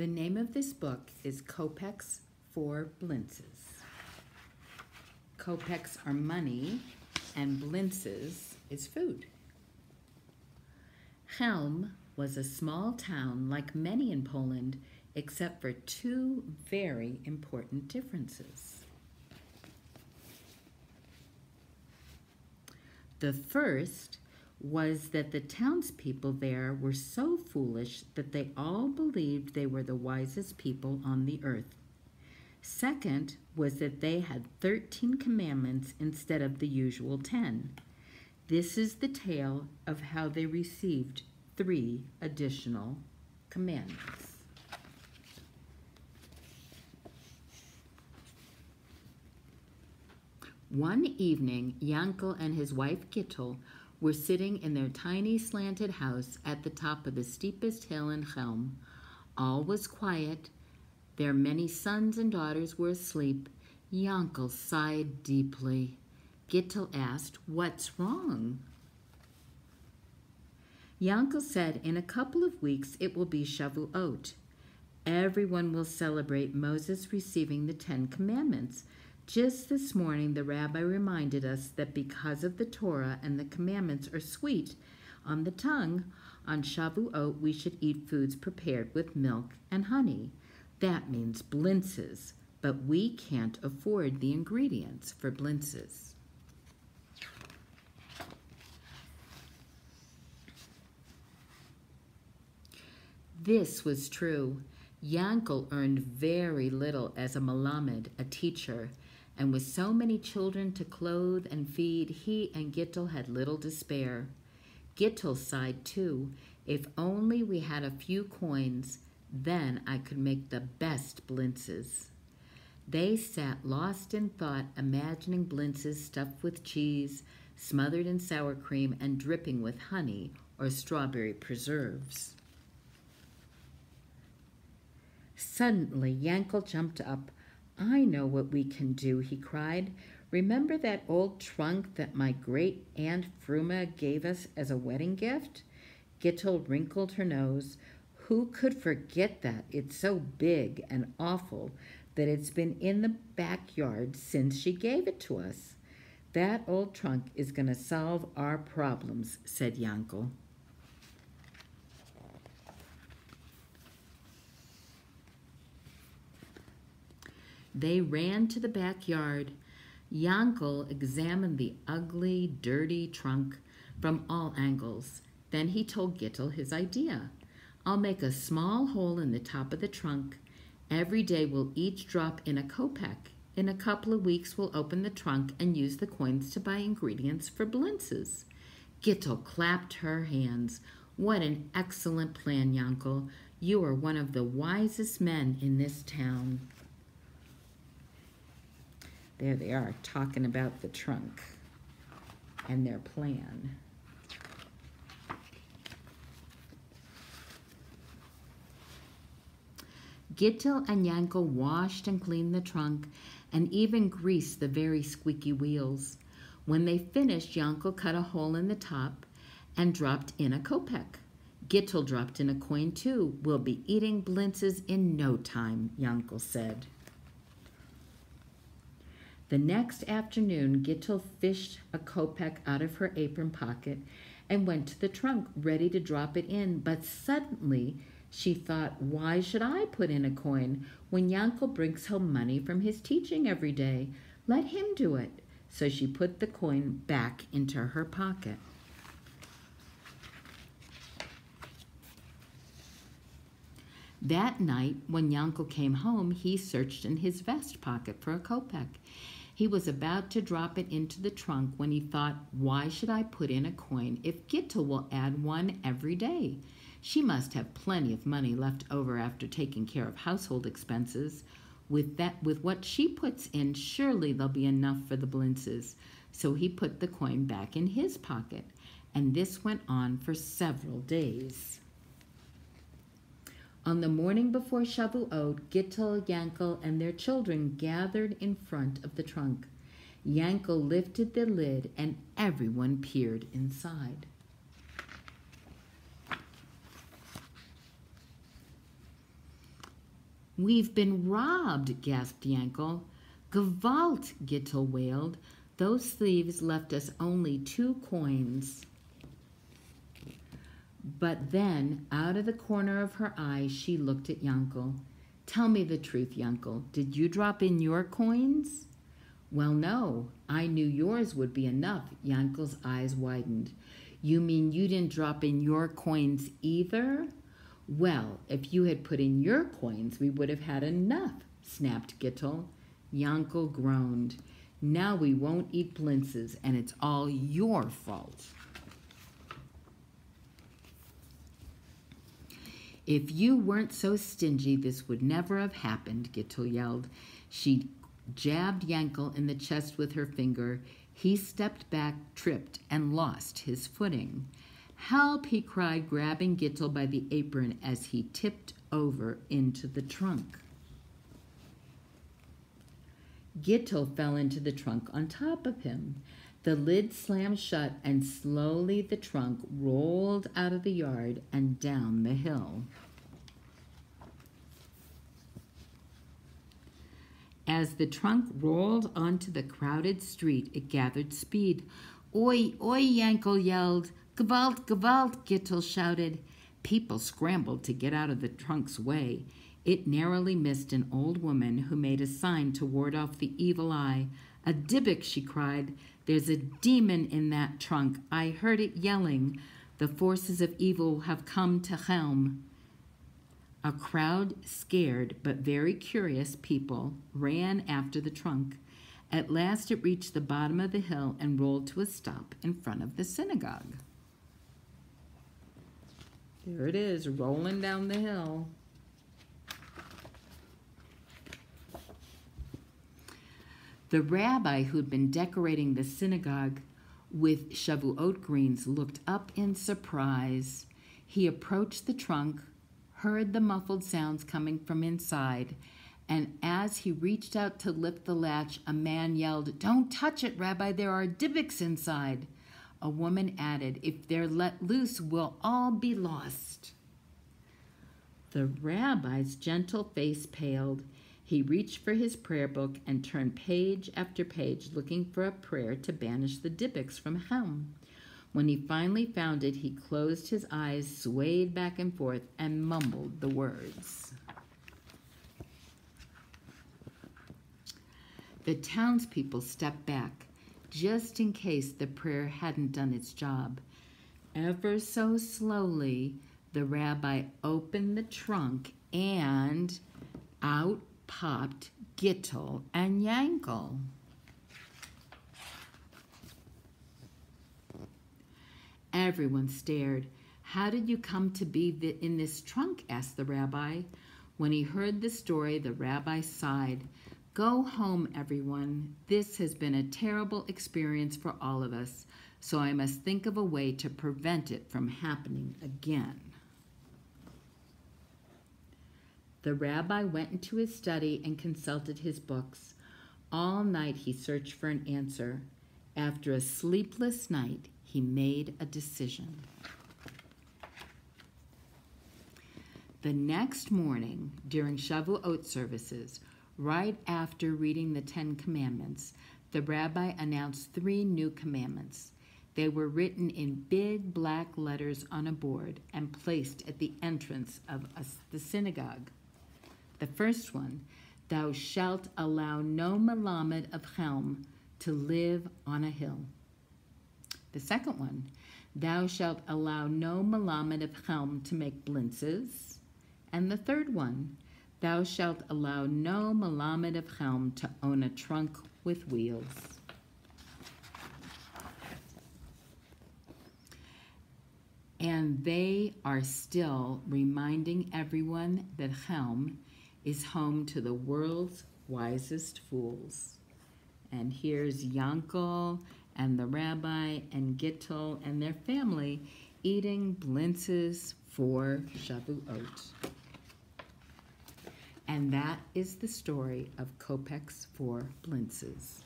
The name of this book is Kopeks for blintzes. Kopeks are money and blintzes is food. Chelm was a small town like many in Poland, except for two very important differences. The first was that the townspeople there were so foolish that they all believed they were the wisest people on the earth. Second was that they had 13 commandments instead of the usual 10. This is the tale of how they received 3 additional commandments. One evening, Yankel and his wife Gittel were sitting in their tiny slanted house at the top of the steepest hill in Chelm. All was quiet. Their many sons and daughters were asleep. Yankel sighed deeply. Gittel asked, "What's wrong?" Yankel said, "In a couple of weeks it will be Shavuot. Everyone will celebrate Moses receiving the 10 commandments. Just this morning, the rabbi reminded us that because of the Torah and the commandments are sweet on the tongue, on Shavuot we should eat foods prepared with milk and honey. That means blintzes, but we can't afford the ingredients for blintzes." This was true. Yankel earned very little as a malamed, a teacher, and with so many children to clothe and feed, he and Gittel had little to spare. Gittel sighed too. "If only we had a few coins, then I could make the best blintzes." They sat lost in thought, imagining blintzes stuffed with cheese, smothered in sour cream, and dripping with honey or strawberry preserves. Suddenly, Yankel jumped up. "I know what we can do," he cried. "Remember that old trunk that my great-aunt Fruma gave us as a wedding gift?" Gittel wrinkled her nose. "Who could forget that? It's so big and awful that it's been in the backyard since she gave it to us." "That old trunk is going to solve our problems," said Yankel. They ran to the backyard. Yankel examined the ugly, dirty trunk from all angles. Then he told Gittel his idea. "I'll make a small hole in the top of the trunk. Every day we'll each drop in a kopek. In a couple of weeks we'll open the trunk and use the coins to buy ingredients for blintzes." Gittel clapped her hands. "What an excellent plan, Yankel. You are one of the wisest men in this town." There they are, talking about the trunk and their plan. Gittel and Yankel washed and cleaned the trunk and even greased the very squeaky wheels. When they finished, Yankel cut a hole in the top and dropped in a kopek. Gittel dropped in a coin too. "We'll be eating blintzes in no time," Yankel said. The next afternoon, Gittel fished a kopek out of her apron pocket and went to the trunk, ready to drop it in. But suddenly she thought, "Why should I put in a coin when Yankel brings home money from his teaching every day? Let him do it." So she put the coin back into her pocket. That night, when Yankel came home, he searched in his vest pocket for a kopek. He was about to drop it into the trunk when he thought, "Why should I put in a coin if Gittel will add one every day? She must have plenty of money left over after taking care of household expenses. With what she puts in, surely there'll be enough for the blintzes." So he put the coin back in his pocket, and this went on for several days. On the morning before Shavuot, Gittel, Yankel, and their children gathered in front of the trunk. Yankel lifted the lid, and everyone peered inside. We've been robbed, gasped Yankel. Gewalt, Gittel wailed. Those thieves left us only 2 coins. But then, out of the corner of her eye, she looked at Yankel. Tell me the truth, Yankel. Did you drop in your coins? Well, no. I knew yours would be enough. Yankel's eyes widened. You mean you didn't drop in your coins either? Well, if you had put in your coins, we would have had enough, snapped Gittel. Yankel groaned. Now we won't eat blintzes, and it's all your fault. If you weren't so stingy, this would never have happened, Gittel yelled. She jabbed Yankel in the chest with her finger. He stepped back, tripped, and lost his footing. Help, he cried, grabbing Gittel by the apron as he tipped over into the trunk. Gittel fell into the trunk on top of him. The lid slammed shut, and slowly the trunk rolled out of the yard and down the hill. As the trunk rolled onto the crowded street, it gathered speed. Oi, oi, Yankel yelled. Gewalt, Gewalt, Gittel shouted. People scrambled to get out of the trunk's way. It narrowly missed an old woman who made a sign to ward off the evil eye. A Dybbuk, she cried. There's a demon in that trunk. I heard it yelling. The forces of evil have come to Chelm. A crowd, scared but very curious people, ran after the trunk. At last it reached the bottom of the hill and rolled to a stop in front of the synagogue. There it is, rolling down the hill. The rabbi who'd been decorating the synagogue with Shavuot greens looked up in surprise. He approached the trunk, heard the muffled sounds coming from inside, and as he reached out to lift the latch, a man yelled, "Don't touch it, Rabbi, there are Dybbuks inside." A woman added, "If they're let loose, we'll all be lost." The rabbi's gentle face paled. He reached for his prayer book and turned page after page looking for a prayer to banish the Dybbuks from Chelm. When he finally found it, he closed his eyes, swayed back and forth, and mumbled the words. The townspeople stepped back, just in case the prayer hadn't done its job. Ever so slowly, the rabbi opened the trunk and out popped Gittel and Yankel. Everyone stared. "How did you come to be in this trunk?" asked the rabbi. When he heard the story, the rabbi sighed. "Go home, everyone. This has been a terrible experience for all of us, so I must think of a way to prevent it from happening again." The rabbi went into his study and consulted his books. All night he searched for an answer. After a sleepless night, he made a decision. The next morning, during Shavuot services, right after reading the 10 Commandments, the rabbi announced 3 new commandments. They were written in big black letters on a board and placed at the entrance of the synagogue. The first one, "Thou shalt allow no melamed of Chelm to live on a hill." The second one, "Thou shalt allow no melamed of Chelm to make blintzes." And the third one, "Thou shalt allow no melamed of Chelm to own a trunk with wheels." And they are still reminding everyone that Chelm is home to the world's wisest fools. And here's Yankel and the rabbi and Gittel and their family eating blintzes for Shavuot. And that is the story of Kopeks for blintzes.